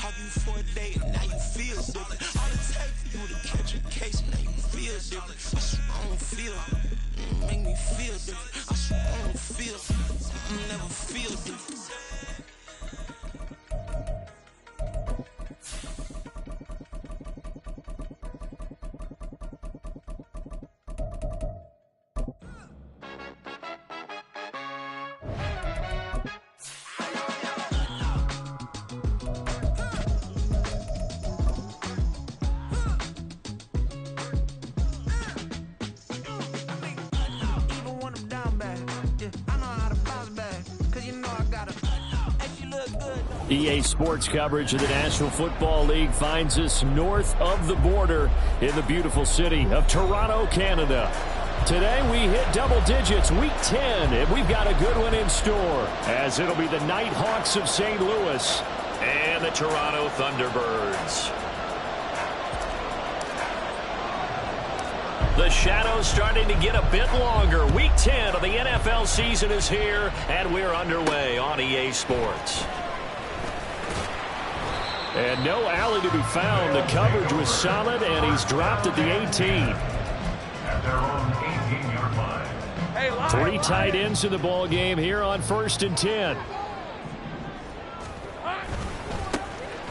talk you for a day, and now you feel different. All it takes for you to catch a case, now you feel different. I swear I don't feel, make me feel different. I swear I don't feel, never feel different. EA Sports coverage of the National Football League finds us north of the border in the beautiful city of Toronto, Canada. Today we hit double digits, week 10, and we've got a good one in store, as it'll be the Nighthawks of St. Louis and the Toronto Thunderbirds. The shadow's starting to get a bit longer. Week 10 of the NFL season is here, and we're underway on EA Sports. And no alley to be found. The coverage was solid, and he's dropped at the 18. At their own 18-yard line. Three tight ends in the ball game here on 1st and 10.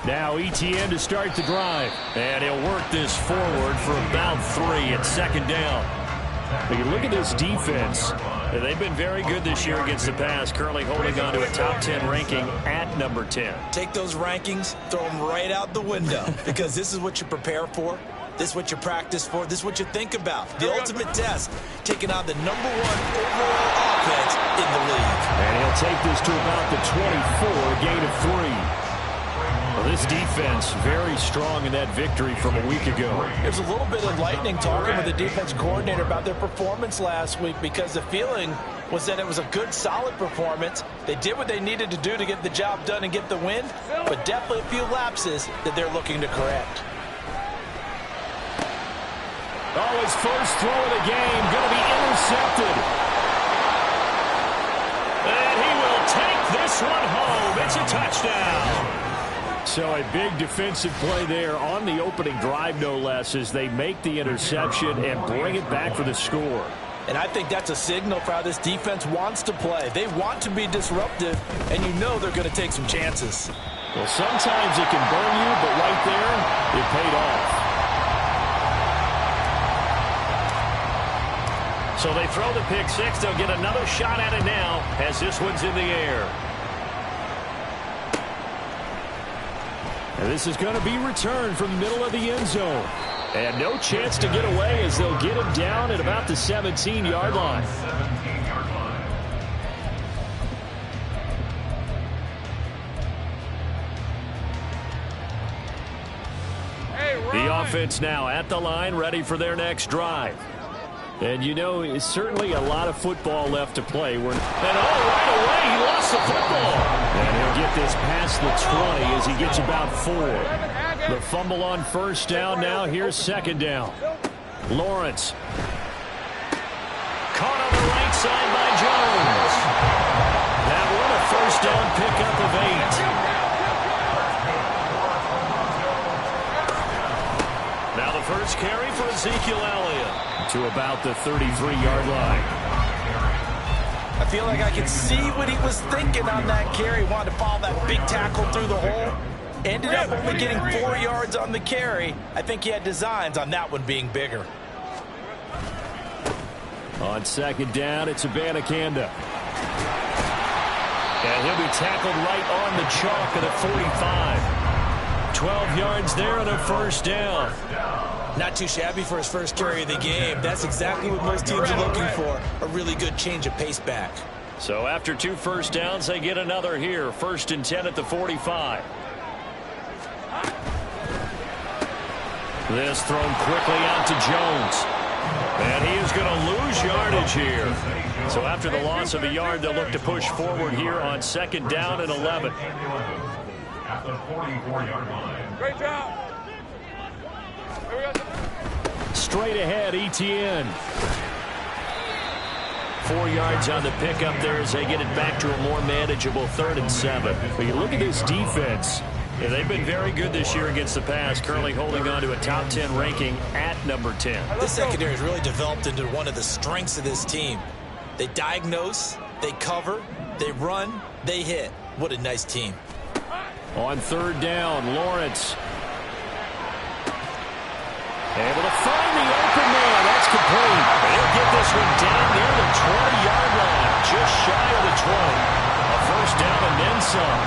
Now Etienne to start the drive. And he'll work this forward for about 3 at 2nd down. But you look at this defense. They've been very good this year against the pass, currently holding on to a top 10 ranking at number 10. Take those rankings, throw them right out the window, because this is what you prepare for, this is what you practice for, this is what you think about. The ultimate test, taking on the #1 overall offense in the league. And he'll take this to about the 24, a gain of 3. Well, this defense very strong in that victory from a week ago. It was a little bit enlightening talking with the defense coordinator about their performance last week, because the feeling was that it was a good, solid performance. They did what they needed to do to get the job done and get the win, but definitely a few lapses that they're looking to correct. Oh, his first throw of the game going to be intercepted. And he will take this one home. It's a touchdown. So a big defensive play there on the opening drive, no less, as they make the interception and bring it back for the score. And I think that's a signal for how this defense wants to play. They want to be disruptive, and you know they're going to take some chances. Well, sometimes it can burn you, but right there, it paid off. So they throw the pick six. They'll get another shot at it now as this one's in the air. And this is going to be returned from the middle of the end zone. And no chance to get away as they'll get him down at about the 17-yard line. The offense now at the line, ready for their next drive. And you know, it's certainly a lot of football left to play. And right away, he lost the football. And he'll get this past the 20 as he gets about 4. The fumble on first down now. Here's second down. Lawrence. Caught on the right side by Jones. That one a first down pickup of 8. Now the first carry for Ezekiel Elliott to about the 33-yard line. I feel like I can see what he was thinking on that carry. Wanted to follow that big tackle through the hole. Ended up only getting 4 yards on the carry. I think he had designs on that one being bigger. On second down, it's Abanikanda. And he'll be tackled right on the chalk at the 45. 12 yards there and a first down. Not too shabby for his first carry of the game. That's exactly what most teams are looking for, a really good change of pace back. So after 2 first downs, they get another here. 1st and 10 at the 45. This thrown quickly out to Jones. And he is going to lose yardage here. So after the loss of a yard, they'll look to push forward here on 2nd down and 11. At the 44-yard line. Great job. Straight ahead, Etienne. 4 yards on the pickup there as they get it back to a more manageable 3rd and 7. But you look at this defense. Yeah, they've been very good this year against the pass, currently holding on to a top 10 ranking at number 10. This secondary has really developed into one of the strengths of this team. They diagnose, they cover, they run, they hit. What a nice team. On third down, Lawrence. Able to find the open man. That's complete. They'll get this one down near the 20-yard line, just shy of the 20. A first down and then some.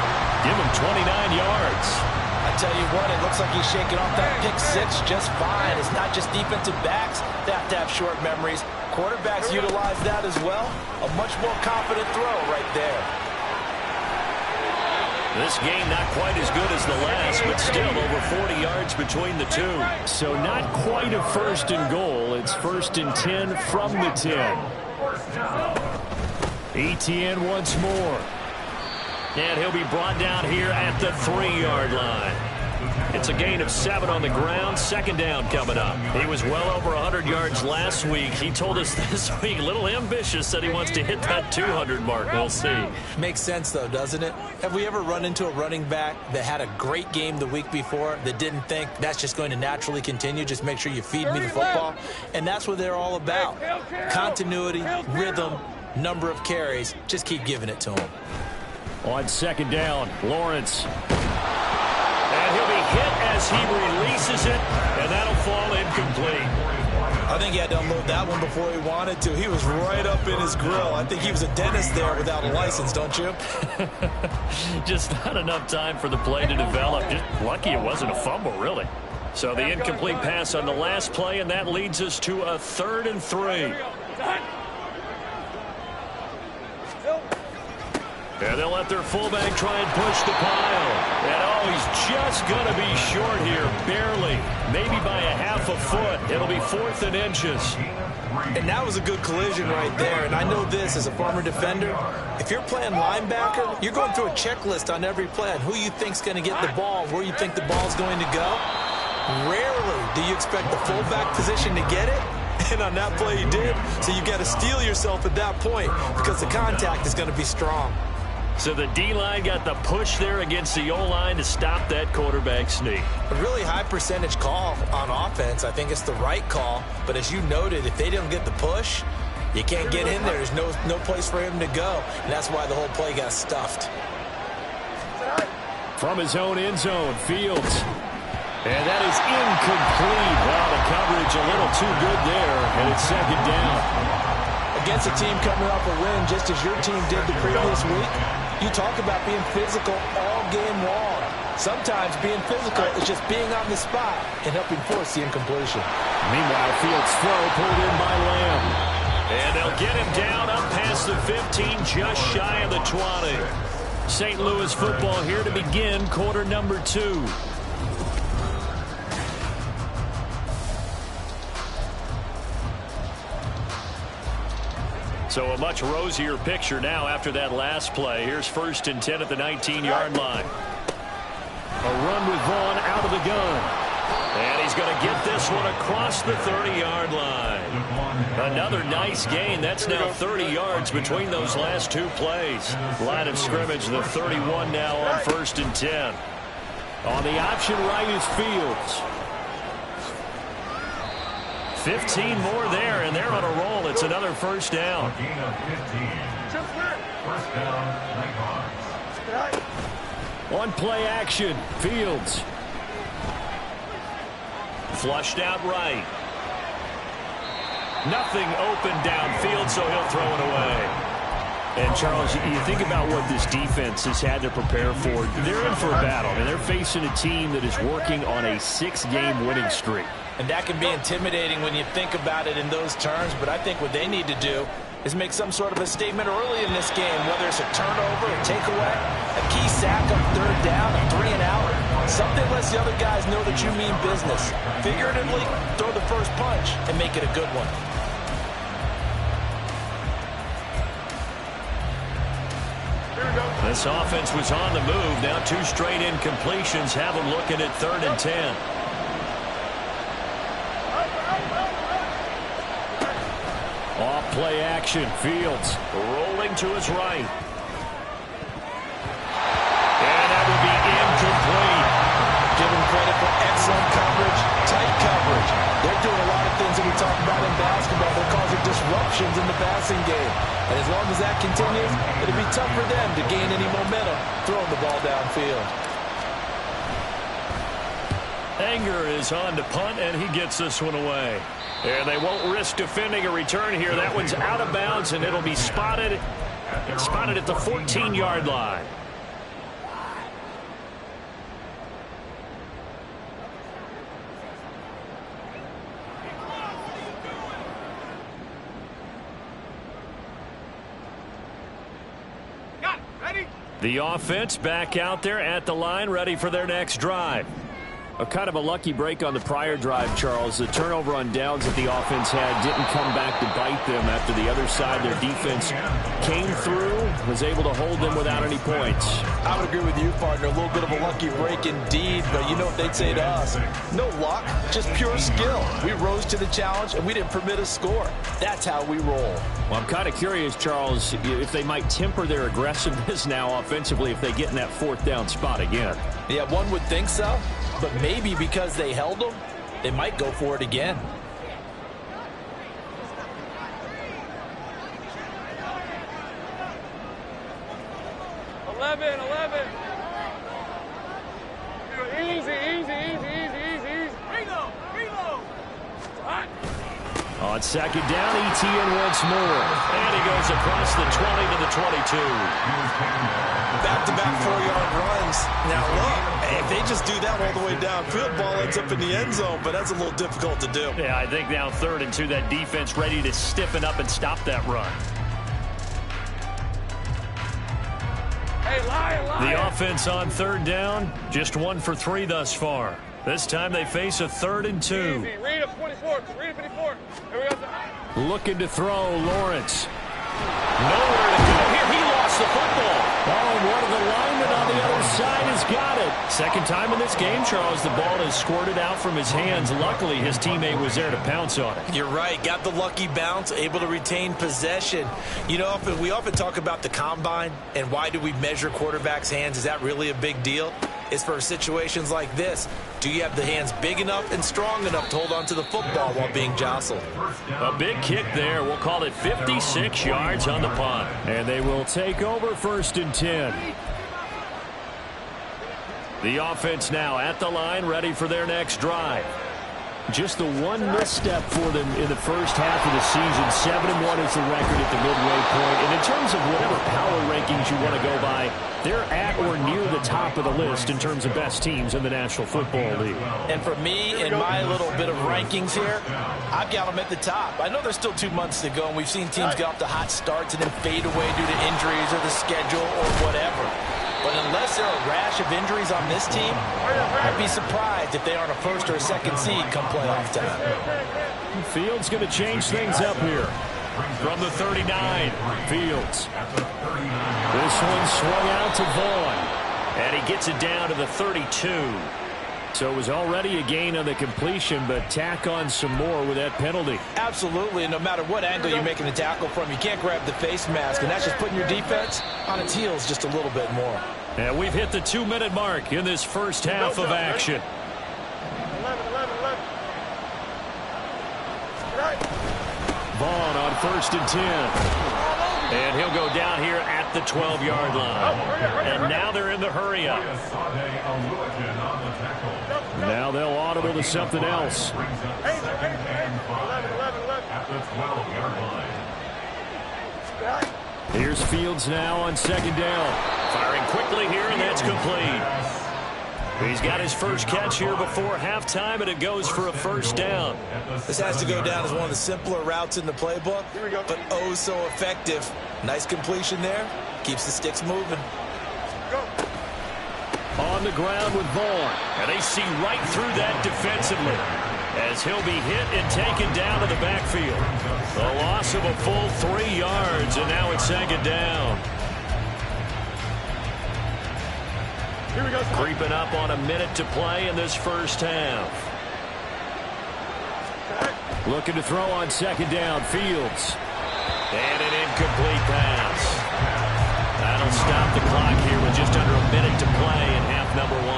Give him 29 yards. I tell you what, it looks like he's shaking off that pick six just fine. It's not just defensive backs that have to have short memories. Quarterbacks utilize that as well. A much more confident throw right there. This game not quite as good as the last, but still over 40 yards between the two. So not quite a first and goal. It's first and 10 from the 10. Etienne once more. And he'll be brought down here at the 3-yard line. It's a gain of 7 on the ground. Second down coming up. He was well over 100 yards last week. He told us this week, a little ambitious, said he wants to hit that 200 mark. We'll see. Makes sense, though, doesn't it? Have we ever run into a running back that had a great game the week before that didn't think that's just going to naturally continue? Just make sure you feed me the football. And that's what they're all about. Continuity, rhythm, number of carries. Just keep giving it to him. On second down, Lawrence. And he'll be hit as he releases it, and that'll fall incomplete. I think he had to unload that one before he wanted to. He was right up in his grill. I think he was a dentist there without a license, don't you? Just not enough time for the play to develop. Just lucky it wasn't a fumble, really. So the incomplete pass on the last play, and that leads us to a 3rd and 3. And they'll let their fullback try and push the pile. And, he's just going to be short here, barely. Maybe by a half a foot. It'll be 4th and inches. And that was a good collision right there. And I know this as a former defender. If you're playing linebacker, you're going through a checklist on every play on who you think's going to get the ball, where you think the ball's going to go. Rarely do you expect the fullback position to get it. And on that play he did. So you got to steel yourself at that point because the contact is going to be strong. So the D-line got the push there against the O-line to stop that quarterback sneak. A really high percentage call on offense. I think it's the right call. But as you noted, if they didn't get the push, you can't get in there. There's no place for him to go. And that's why the whole play got stuffed. From his own end zone, Fields. And that is incomplete. Wow, the coverage a little too good there. And it's second down. Against a team coming off a win, just as your team did the previous week, you talk about being physical all game long. Sometimes being physical is just being on the spot and helping force the incompletion. Meanwhile, Fields' throw pulled in by Lamb. And they'll get him down up past the 15, just shy of the 20. St. Louis football here to begin quarter number 2. So a much rosier picture now after that last play. Here's 1st and 10 at the 19-yard line. A run with Vaughn out of the gun. And he's going to get this one across the 30-yard line. Another nice gain. That's now 30 yards between those last 2 plays. Line of scrimmage, the 31 now on 1st and 10. On the option right is Fields. 15 more there, and they're on a roll. It's another first down. On play action, Fields. Flushed out right. Nothing open downfield, so he'll throw it away. And, Charles, you think about what this defense has had to prepare for. They're in for a battle, and they're facing a team that is working on a 6-game winning streak. And that can be intimidating when you think about it in those terms, but I think what they need to do is make some sort of a statement early in this game, whether it's a turnover, a takeaway, a key sack on 3rd down, a 3-and-out. Something lets the other guys know that you mean business. Figuratively, throw the first punch and make it a good one. This offense was on the move. Now 2 straight incompletions have them looking at 3rd and 10. Off play action. Fields rolling to his right. And that will be incomplete. passing game. And as long as that continues, it'll be tough for them to gain any momentum throwing the ball downfield. Anger is on to punt, and he gets this one away. And they won't risk defending a return here. That one's out of bounds, and it'll be spotted at the 14-yard line. The offense back out there at the line, ready for their next drive. A kind of a lucky break on the prior drive, Charles. The turnover on downs that the offense had didn't come back to bite them after the other side. Their defense came through, was able to hold them without any points. I would agree with you, partner. A little bit of a lucky break indeed, but you know what they'd say to us? No luck, just pure skill. We rose to the challenge, and we didn't permit a score. That's how we roll. Well, I'm kind of curious, Charles, if they might temper their aggressiveness now offensively if they get in that fourth down spot again. Yeah, one would think so. But maybe because they held them, they might go for it again. On second down, Etienne once more. And he goes across the 20 to the 22. Back-to-back 4-yard runs. Now, look, if they just do that all the way downfield, ball ends up in the end zone, but that's a little difficult to do. Yeah, I think now 3rd and 2, that defense ready to stiffen up and stop that run. Hey, lion. The offense on 3rd down, just 1 for 3 thus far. This time they face a 3rd and 2. Easy. Read up 24. Read up 24. Here we go. Looking to throw, Lawrence. Nowhere to go here. He lost the football. Oh, and one of the linemen on the other side has got it. Second time in this game, Charles, the ball has squirted out from his hands. Luckily, his teammate was there to pounce on it. You're right. Got the lucky bounce, able to retain possession. You know, we often talk about the combine and why do we measure quarterbacks' hands. Is that really a big deal? It's for situations like this. Do you have the hands big enough and strong enough to hold on to the football while being jostled? A big kick there. We'll call it 56 yards on the punt. And they will take over 1st and 10. The offense now at the line, ready for their next drive. Just the one misstep for them in the first half of the season. 7-1 is the record at the midway point. And in terms of whatever power rankings you want to go by, they're at or near the top of the list in terms of best teams in the National Football League. And for me, in my little bit of rankings here, I've got them at the top. I know there's still 2 months to go, and we've seen teams get off to hot starts and then fade away due to injuries or the schedule or whatever. But unless there are a rash of injuries on this team, I'd be surprised if they aren't a 1st or a 2nd seed come playoff time. Fields going to change things up here. From the 39, Fields. This one swung out to Vaughn. And he gets it down to the 32. So it was already a gain on the completion, but tack on some more with that penalty. Absolutely. No matter what angle you're making the tackle from, you can't grab the face mask, and that's just putting your defense on its heels just a little bit more. And we've hit the 2-minute mark in this first half of action. 11. Vaughn on 1st and 10. And he'll go down here at the 12-yard line. And now they're in the hurry-up. Now they'll audible to something else. Here's Fields now on 2nd down. Firing quickly here, and that's complete. He's got his first catch here before halftime, and it goes for a 1st down. This has to go down as one of the simpler routes in the playbook, but oh so effective. Nice completion there. Keeps the sticks moving. On the ground with Vaughn. And they see right through that defensively as he'll be hit and taken down to the backfield. A loss of a full 3 yards, and now it's 2nd down. Here we go. Creeping up on a minute to play in this first half. Looking to throw on 2nd down, Fields. And an incomplete pass. That'll stop the clock here with just under a minute to play in half number 1.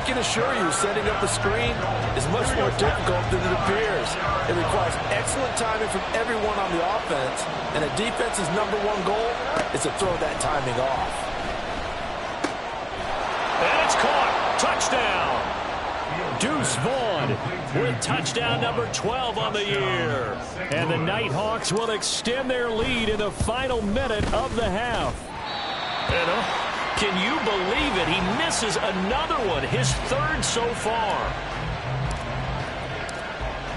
I can assure you, setting up a screen is much more difficult than it appears. It requires excellent timing from everyone on the offense, and a defense's #1 goal is to throw that timing off. And it's caught. Touchdown. Deuce Vaughn with touchdown number 12 on the year. And the Nighthawks will extend their lead in the final minute of the half. And can you believe it? He misses another one, his 3rd so far.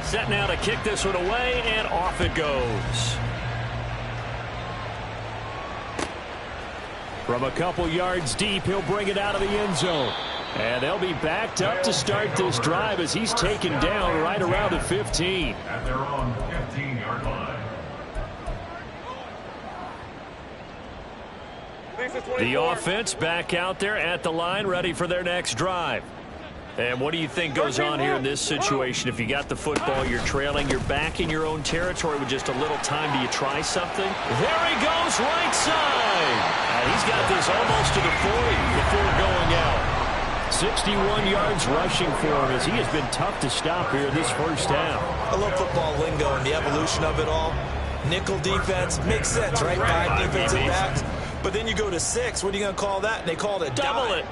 Set now to kick this one away, and off it goes. From a couple yards deep, he'll bring it out of the end zone. And they'll be backed up to start this drive as he's taken down right around the 15. At their own 15-yard line. The offense back out there at the line, ready for their next drive. And what do you think goes on here in this situation? If you got the football, you're trailing, you're back in your own territory with just a little time. Do you try something? There he goes, right side. He's got this almost to the 40 before going out. 61 yards rushing for him as he has been tough to stop here this first half. I love football lingo and the evolution of it all. Nickel defense makes sense, right? 5 defensive backs. But then you go to 6. What are you going to call that? And they call it a double dime.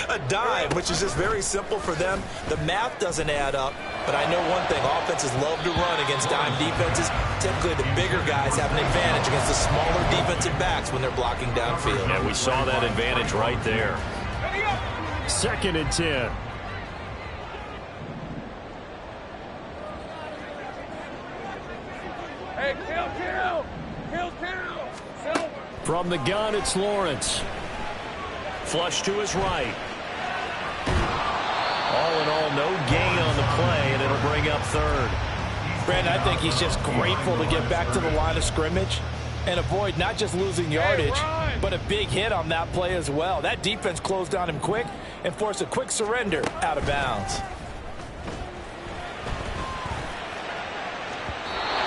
A dime, which is just very simple for them. The math doesn't add up. But I know one thing. Offenses love to run against dime defenses. Typically, the bigger guys have an advantage against the smaller defensive backs when they're blocking downfield. And we saw that advantage right there. 2nd and 10. Hey, kill. From the gun, it's Lawrence. Flush to his right. All in all, no gain on the play, and it'll bring up 3rd. Brandon, I think he's just grateful to get back to the line of scrimmage and avoid not just losing yardage, but a big hit on that play as well. That defense closed on him quick and forced a quick surrender out of bounds.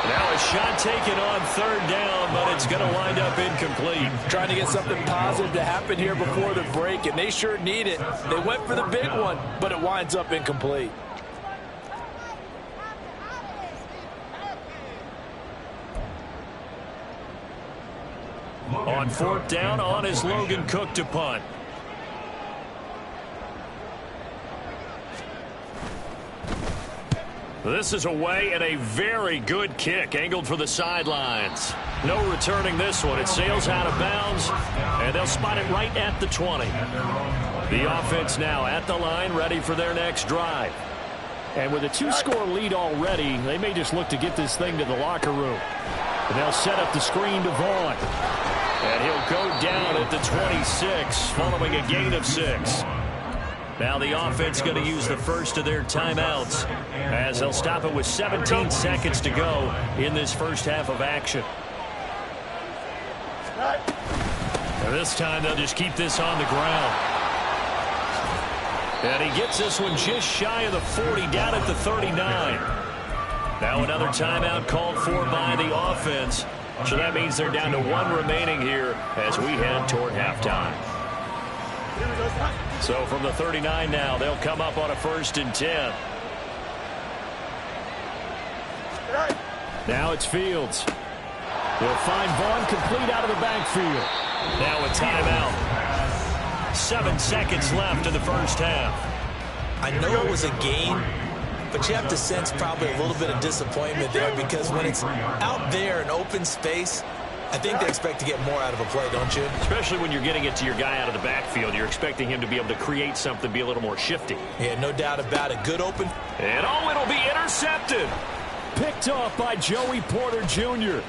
Now a shot taken on 3rd down, but it's going to wind up incomplete. Trying to get something positive to happen here before the break, and they sure need it. They went for the big one, but it winds up incomplete. On 4th down, on is Logan Cook to punt. This is away and a very good kick angled for the sidelines. No returning this one. It sails out of bounds, and they'll spot it right at the 20. The offense now at the line, ready for their next drive. And with a 2-score lead already, they may just look to get this thing to the locker room. And they'll set up the screen to Vaughn. And he'll go down at the 26 following a gain of 6. Now the offense going to use the first of their timeouts as they'll stop it with 17 seconds to go in this first half of action. And this time they'll just keep this on the ground. And he gets this one just shy of the 40, down at the 39. Now another timeout called for by the offense. So that means they're down to 1 remaining here as we head toward halftime. So from the 39 now, they'll come up on a 1st and 10. Now it's Fields. He'll find Vaughn complete out of the backfield. Now a timeout. 7 seconds left in the first half. I know it was a gain, but you have to sense probably a little bit of disappointment there because when it's out there in open space, I think they expect to get more out of a play, don't you? Especially when you're getting it to your guy out of the backfield. You're expecting him to be able to create something, be a little more shifty. Yeah, no doubt about it. Good open. And it'll be intercepted. Picked off by Joey Porter Jr.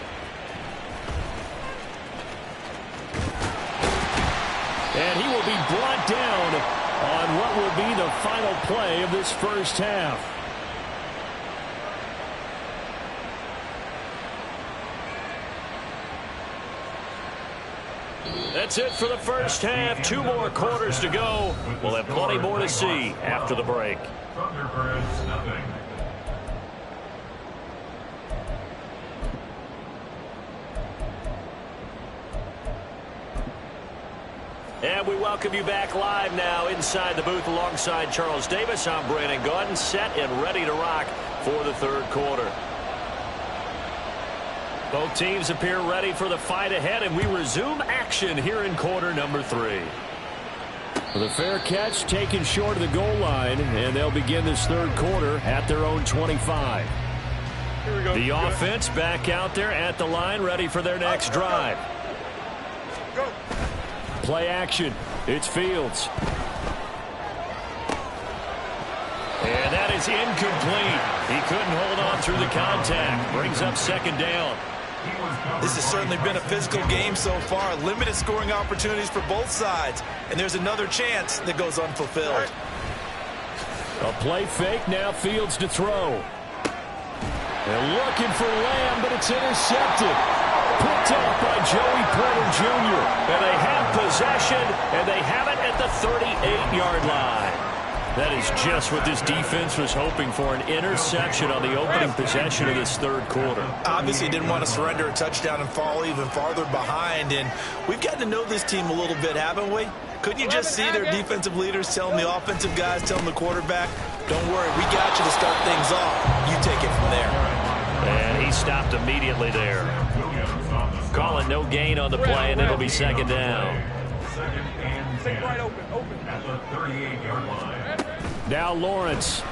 And he will be brought down on what will be the final play of this first half. That's it for the first half. 2 more quarters to go. We'll have plenty more to see after the break. Thunderbirds, nothing. And we welcome you back live now inside the booth alongside Charles Davis. I'm Brandon Gaudin, set and ready to rock for the third quarter. Both teams appear ready for the fight ahead, and we resume action here in quarter number 3. The fair catch taken short of the goal line, and they'll begin this third quarter at their own 25. Here we go. The offense back out there at the line, ready for their next drive. Go. Play action. It's Fields. And that is incomplete. He couldn't hold on through the contact. Brings up second down. This has certainly been a physical game so far. Limited scoring opportunities for both sides. And there's another chance that goes unfulfilled. A play fake, now Fields to throw. They're looking for Lamb, but it's intercepted. Picked up by Joey Porter Jr. And they have possession, and they have it at the 38-yard line. That is just what this defense was hoping for, an interception on the opening possession of this third quarter. Obviously didn't want to surrender a touchdown and fall even farther behind. And we've gotten to know this team a little bit, haven't we? Couldn't you just see their defensive leaders telling the offensive guys, telling the quarterback, don't worry, we got you to start things off. You take it from there. And he stopped immediately there. Calling no gain on the play, and it'll be second down. Stay right open. At the 38-yard line. Now Lawrence.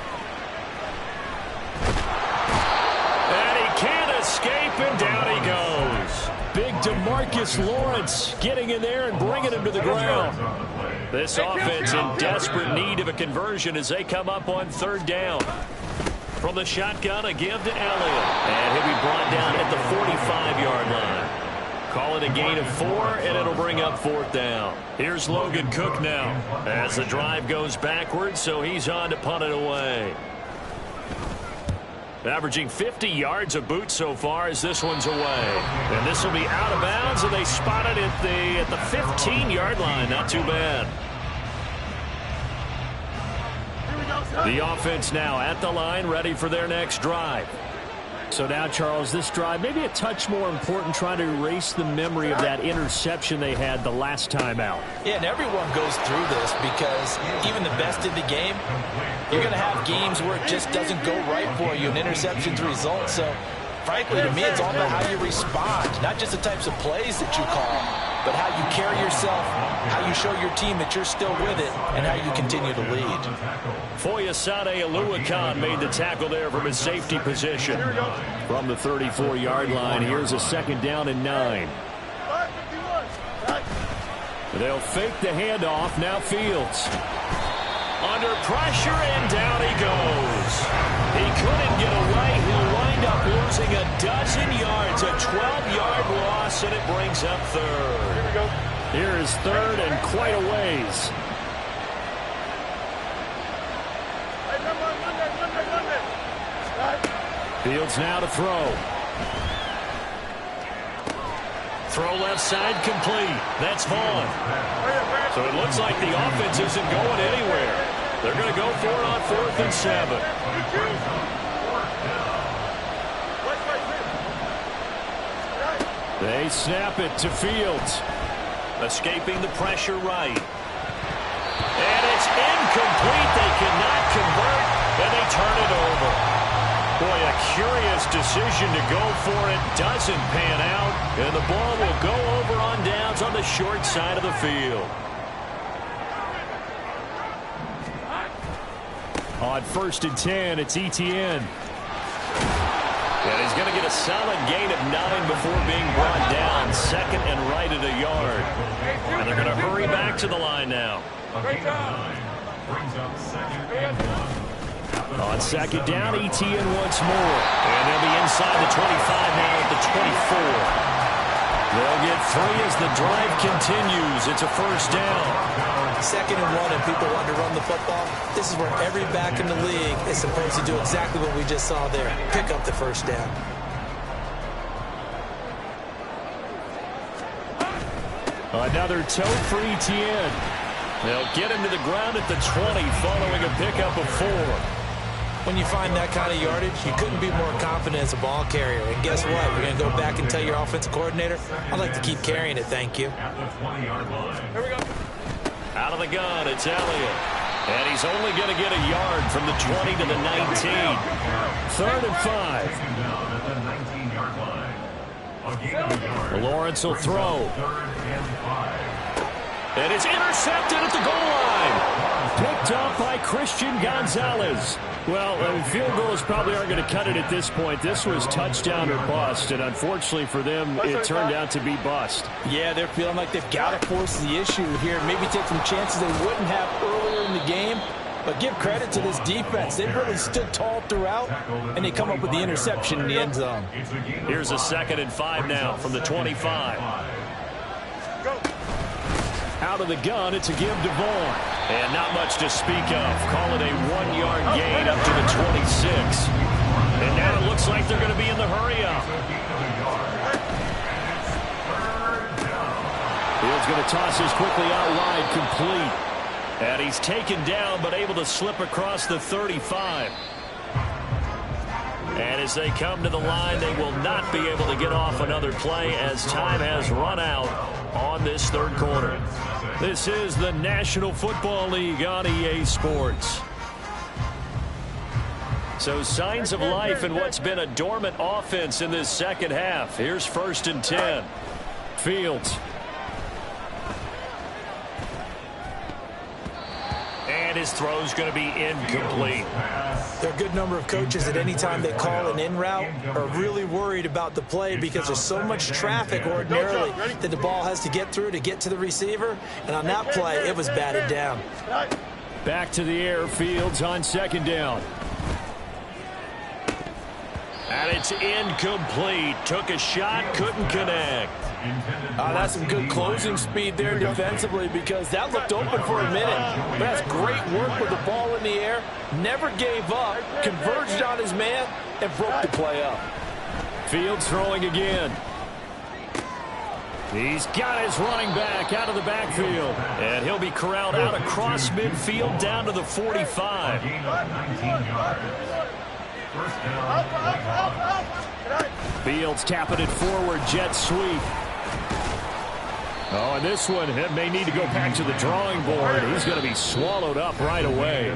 And he can't escape, and down he goes. Big DeMarcus Lawrence getting in there and bringing him to the ground. This offense in desperate need of a conversion as they come up on third down. From the shotgun, a give to Elliott. And he'll be brought down at the 45-yard line. Call it a gain of 4, and it'll bring up fourth down. Here's Logan Cook now as the drive goes backwards, so he's on to punt it away. Averaging 50 yards of boot so far as this one's away. And this will be out of bounds, and they spot it at the 15-yard line. Not too bad. The offense now at the line, ready for their next drive. So now, Charles, this drive maybe a touch more important, trying to erase the memory of that interception they had the last time out. Yeah, and everyone goes through this because even the best in the game, you're going to have games where it just doesn't go right for you, and interceptions result. So, frankly, to me, it's all about how you respond, not just the types of plays that you call, but how you carry yourself, how you show your team that you're still with it, and how you continue to lead. Foyesade Oluwakan made the tackle there from his safety position. From the 34-yard line, here's a second down and 9. They'll fake the handoff. Now Fields. Under pressure, and down he goes. He couldn't get away. He'll wind up losing a dozen yards, a 12-yard loss, and it brings up third. Here we go. Here is third and quite a ways. Hey, run there. Fields now to throw. Throw left side complete. That's Vaughn. So it looks like the offense isn't going anywhere. They're going to go for it on 4th and 7. They snap it to Fields. Escaping the pressure right. And it's incomplete. They cannot convert, and they turn it over. Boy, a curious decision to go for it. Doesn't pan out, and the ball will go over on downs on the short side of the field. On 1st and 10, it's Etienne. And he's going to get a solid gain of 9 before being brought down. Second and right at a yard. And they're going to hurry back to the line now. Great job. Brings up second and 1. On second down, Etienne once more. And they'll be inside the 25 now at the 24. They'll get 3 as the drive continues. It's a first down. 2nd and 1, and people want to run the football. This is where every back in the league is supposed to do exactly what we just saw there. Pick up the first down. Another tote for Etienne. They'll get him to the ground at the 20 following a pickup of 4. When you find that kind of yardage, you couldn't be more confident as a ball carrier. And guess what? You're going to go back and tell your offensive coordinator, I'd like to keep carrying it, thank you. At the 20-yard line. Here we go. Out of the gun, it's Elliott. And he's only going to get a yard from the 20 to the 19. 3rd and 5. Lawrence will throw. And it's intercepted at the goal line. Picked up by Christian Gonzalez. Well, field goals probably aren't going to cut it at this point. This was touchdown or bust, and unfortunately for them, it turned out to be bust. Yeah, they're feeling like they've got to force the issue here. Maybe take some chances they wouldn't have earlier in the game. But give credit to this defense. They really stood tall throughout, and they come up with the interception in the end zone. Here's a 2nd and 5 now from the 25. Out of the gun, it's a give to Vaughn. And not much to speak of. Call it a 1-yard gain up to the 26. And now it looks like they're going to be in the hurry-up. Fields going to toss this quickly out wide, complete. And he's taken down, but able to slip across the 35. And as they come to the line, they will not be able to get off another play as time has run out on this 3rd quarter. This is the National Football League on EA Sports. So signs of life in what's been a dormant offense in this 2nd half. Here's 1st and 10. Fields. And his throw's going to be incomplete. There are a good number of coaches at any time they call an in route are really worried about the play because there's so much traffic ordinarily that the ball has to get through to get to the receiver. And on that play, it was batted down. Back to the air, Fields on 2nd down. And it's incomplete. Took a shot, couldn't connect. That's some good closing speed there defensively because that looked open for a minute. But that's great work with the ball in the air. Never gave up, converged on his man, and broke the play up. Fields throwing again. He's got his running back out of the backfield. And he'll be corralled out across midfield down to the 45. Fields tapping it forward, jet sweep. Oh, and this one may need to go back to the drawing board. He's going to be swallowed up right away.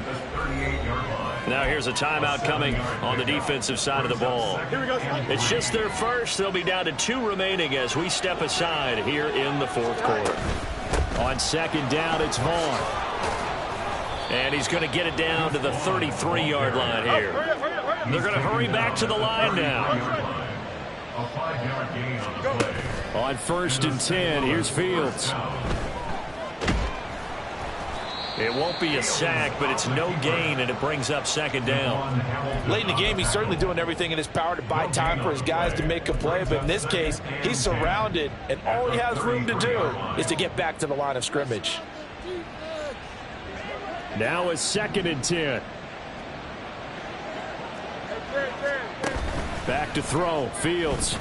Now here's a timeout coming on the defensive side of the ball. It's just their first. They'll be down to 2 remaining as we step aside here in the 4th quarter. On 2nd down, it's Vaughn. And he's going to get it down to the 33-yard line here. They're going to hurry back to the line now. A 5-yard gain on the play. On 1st and 10, here's Fields. It won't be a sack, but it's no gain, and it brings up 2nd down. Late in the game, he's certainly doing everything in his power to buy time for his guys to make a play, but in this case, he's surrounded, and all he has room to do is to get back to the line of scrimmage. Now it's 2nd and 10. Back to throw, Fields.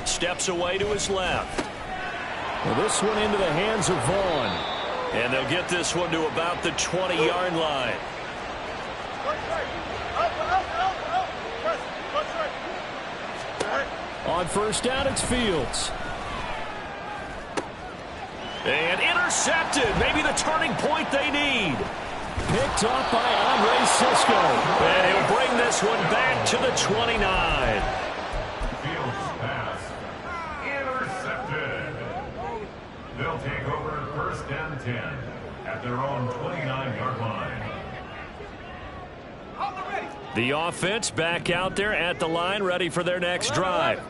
Steps away to his left. Well, this one into the hands of Vaughn. And they'll get this one to about the 20-yard line. On 1st down, it's Fields. And intercepted. Maybe the turning point they need. Picked up by Andre Cisco. And he'll bring this one back to the 29. Fields pass. Intercepted. They'll take over 1st and 10 at their own 29-yard line. The offense back out there at the line, ready for their next drive.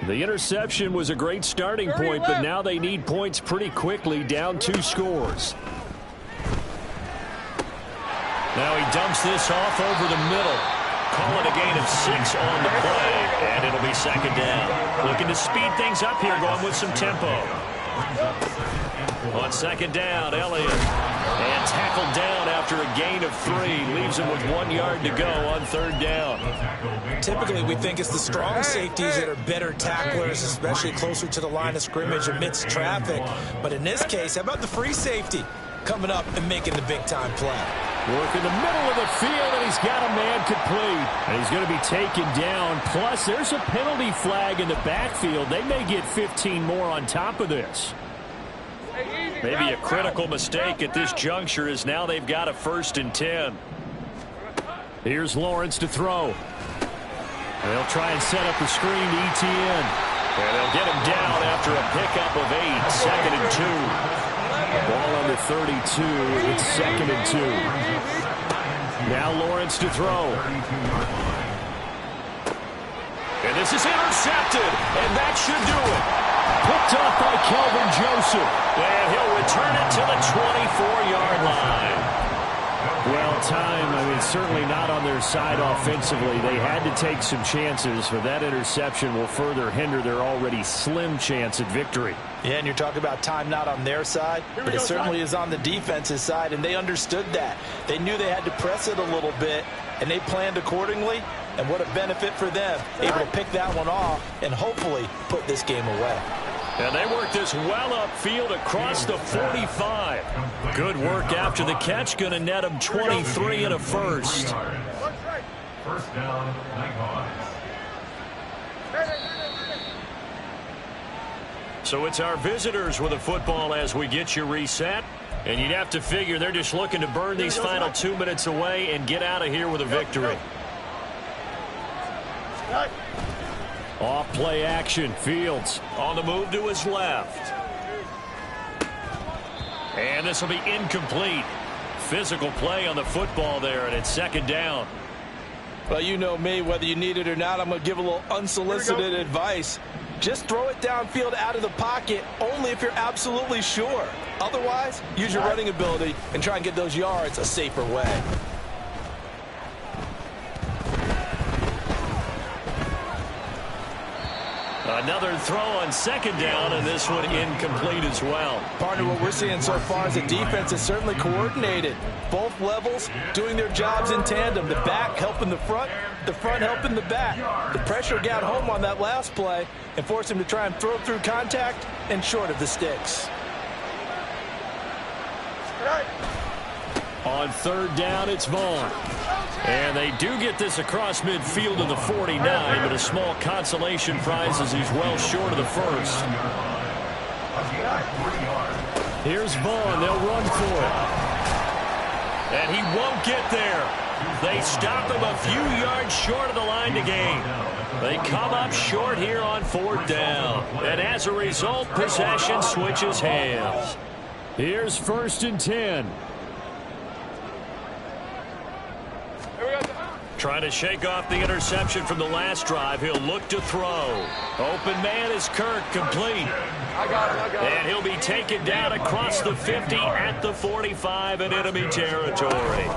The interception was a great starting point, but now they need points pretty quickly, down 2 scores. Now he dumps this off over the middle. Call it a gain of 6 on the play, and it'll be 2nd down. Looking to speed things up here, going with some tempo. On 2nd down, Elliott. And tackled down after a gain of 3. Leaves him with 1 yard to go on 3rd down. Typically, we think it's the strong safeties that are better tacklers, especially closer to the line of scrimmage amidst traffic. But in this case, how about the free safety coming up and making the big-time play? Work in the middle of the field, and he's got a man complete. And he's going to be taken down. Plus, there's a penalty flag in the backfield. They may get 15 more on top of this. Hey, easy. Maybe a critical mistake at this juncture as now they've got a 1st and 10. Here's Lawrence to throw. They'll try and set up the screen to Etienne. And they'll get him down after a pickup of 8. 2nd and 2. Ball under 32. It's 2nd and 2. Now Lawrence to throw. And this is intercepted. And that should do it. Picked off by Kelvin Joseph. And he'll return it to the 24-yard line. Well, certainly not on their side offensively. They had to take some chances, but that interception will further hinder their already slim chance at victory. Yeah, and you're talking about time not on their side, but it certainly is on the defense's side, and they understood that. They knew they had to press it a little bit, and they planned accordingly, and what a benefit for them, able to pick that one off and hopefully put this game away. And they work this well upfield across the 45. Good work after the catch. Going to net them 23 and a first. First down, Nighthawks. So it's our visitors with the football as we get you reset. And you'd have to figure they're just looking to burn these final 2 minutes away and get out of here with a victory. Off play action. Fields on the move to his left. And this will be incomplete. Physical play on the football there, and it's second down. Well, you know me, whether you need it or not, I'm going to give a little unsolicited advice. Just throw it downfield out of the pocket only if you're absolutely sure. Otherwise, use your running ability and try and get those yards a safer way. Another throw on second down, and this one incomplete as well. Partner, what we're seeing so far is the defense is certainly coordinated. Both levels doing their jobs in tandem. The back helping the front helping the back. The pressure got home on that last play and forced him to try and throw through contact and short of the sticks. On third down, it's Vaughn. And they do get this across midfield to the 49, but a small consolation prize as he's well short of the first. Here's Vaughn. They'll run for it. And he won't get there. They stop him a few yards short of the line to gain. They come up short here on fourth down. And as a result, possession switches hands. Here's 1st and 10. Trying to shake off the interception from the last drive. He'll look to throw. Open man is Kirk, complete. I got it. And he'll be taken down across the 50 at the 45 in enemy territory.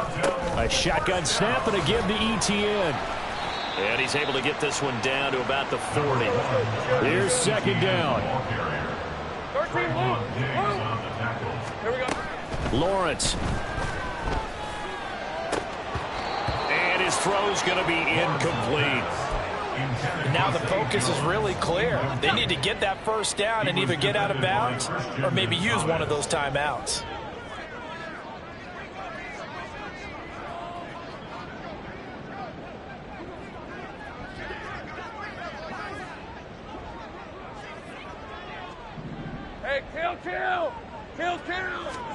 A shotgun snap and a give to Etienne. And he's able to get this one down to about the 40. Here's second down. 13, Here we go. Lawrence. His throw's going to be incomplete. Now the focus is really clear. They need to get that first down and either get out of bounds or maybe use one of those timeouts. Hey, kill.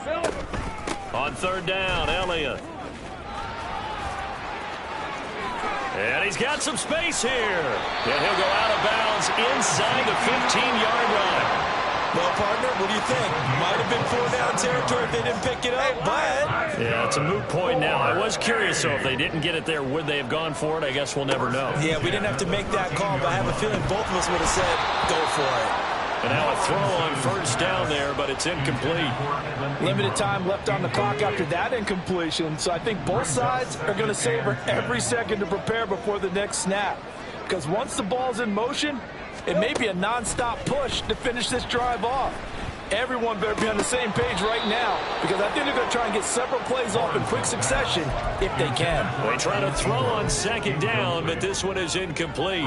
Silver. On third down, Elliott. And he's got some space here. And he'll go out of bounds inside the 15-yard line. Well, partner, what do you think? Might have been 4-down territory if they didn't pick it up, but... Yeah, it's a moot point now. I was curious, though, if they didn't get it there, would they have gone for it? I guess we'll never know. Yeah, we didn't have to make that call, but I have a feeling both of us would have said, go for it. And now a throw on first down there, but it's incomplete. Limited time left on the clock after that incompletion, so I think both sides are going to savor every second to prepare before the next snap. Because once the ball's in motion, it may be a nonstop push to finish this drive off. Everyone better be on the same page right now, because I think they're going to try and get several plays off in quick succession if they can. They try to throw on second down, but this one is incomplete.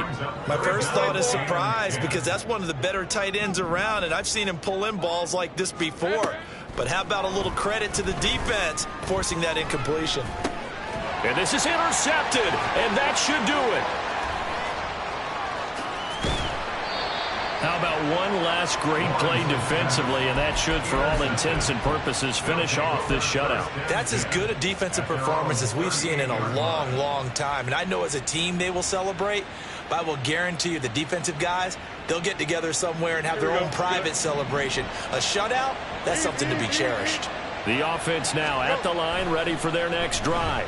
My first thought is surprise, because that's one of the better tight ends around, and I've seen him pull in balls like this before. But how about a little credit to the defense forcing that incompletion? And this is intercepted, and that should do it. How about one last great play defensively, and that should, for all intents and purposes, finish off this shutout. That's as good a defensive performance as we've seen in a long, long time. And I know as a team they will celebrate, but I will guarantee you the defensive guys, they'll get together somewhere and have their own private celebration. A shutout, that's something to be cherished. The offense now at the line, ready for their next drive.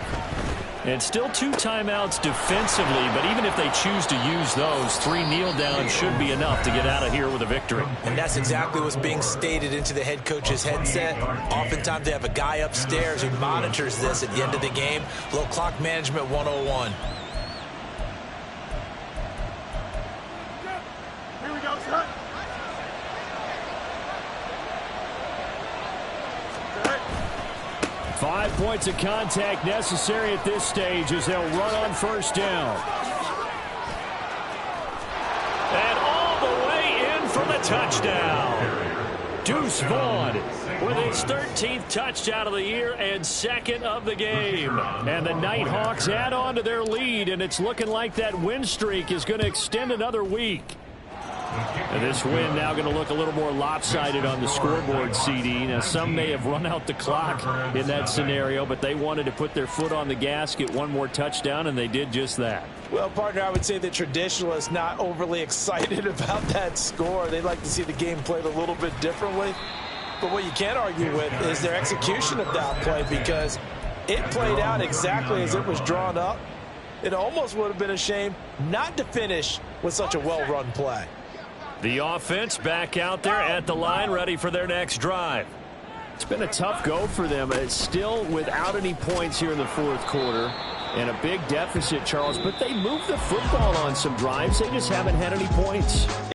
And still 2 timeouts defensively, but even if they choose to use those, 3 kneel downs should be enough to get out of here with a victory. And that's exactly what's being stated into the head coach's headset. Oftentimes they have a guy upstairs who monitors this at the end of the game. A little clock management 101. Here we go, son. 5 points of contact necessary at this stage as they'll run on first down. And all the way in for the touchdown. Deuce Vaughn with his 13th touchdown of the year and 2nd of the game. And the Nighthawks add on to their lead, and it's looking like that win streak is going to extend another week. And this win now going to look a little more lopsided on the scoreboard, CD. Now, some may have run out the clock in that scenario, but they wanted to put their foot on the gas, get one more touchdown, and they did just that. Well, partner, I would say the traditionalists not overly excited about that score. They'd like to see the game played a little bit differently. But what you can't argue with is their execution of that play, because it played out exactly as it was drawn up. It almost would have been a shame not to finish with such a well-run play. The offense back out there at the line, ready for their next drive. It's been a tough go for them. It's still without any points here in the 4th quarter and a big deficit, Charles, but they moved the football on some drives. They just haven't had any points.